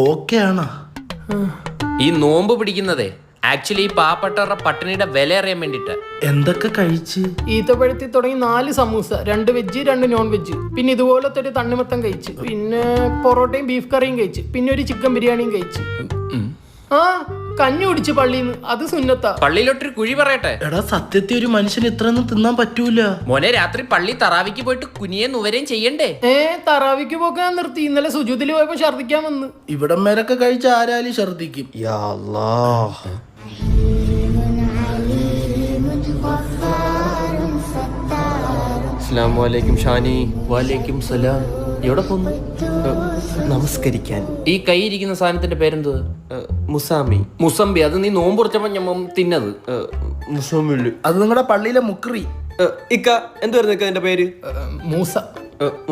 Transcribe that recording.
Okay ആണോ? ഈ നോമ്പ് പിടിക്കുന്നതേ ആക്ച്വലി ഈ പാവപ്പെട്ടവരുടെ പട്ടിണിയുടെ വില അറിയാൻ വേണ്ടിട്ട്. എന്തൊക്കെ കഴിച്ച്? ഈത്തപ്പഴത്തിൽ തുടങ്ങി 4 സമൂസ, 2 വെജ് 2 നോൺ വെജ്, പിന്നെ ഇതുപോലത്തെ ഒരു തണ്ണിമത്തം കഴിച്ച്, പിന്നെ പൊറോട്ടയും ബീഫ് കറിയും കഴിച്ച്, പിന്നെ ഒരു ചിക്കൻ ബിരിയാണിയും കഴിച്ച്. ആ കഞ്ഞി കുടിച്ച് പള്ളിന്ന്, അത് സുന്നത്താ. പള്ളിയിലോട്ടൊരു കുഴി പറയട്ടെ. എടാ സത്യത്തിൽ ഒരു മനുഷ്യന് ഇത്രയൊന്നും തിന്നാൻ പറ്റൂല മോനെ. രാത്രി പള്ളി തറാവിക്ക് പോയിട്ട് കുനിയെ നുവരെയും ചെയ്യണ്ടേ? തറാവിക്ക് പോക്കാൻ നിർത്തി. ഇന്നലെ സുജൂദിൽ പോയപ്പോ ഛർദിക്കാൻ വന്ന്. ഇവിടം വരൊക്കെ കഴിച്ച ആരാലും ഛർദിക്കും. യാ അല്ലാഹ്. അസ്സലാമു അലൈക്കും ഷാനി. വലൈക്കും സലാം. എവിടെ പോന്നു? നമസ്കരിക്കാൻ. ഈ കൈ ഇരിക്കുന്ന സാധനത്തിന്റെ പേരെന്ത്? മുസാമി. മുസംബി. അത് നീ നോമ്പ് കുറച്ചപ്പോ ഞാൻ തിന്നത്. മുസാമില്. അത് നിങ്ങളുടെ പള്ളിയിലെ മുക്രി. ഇക്ക എന്തുവായിരുന്നു അതിന്റെ പേര്? മൂസ.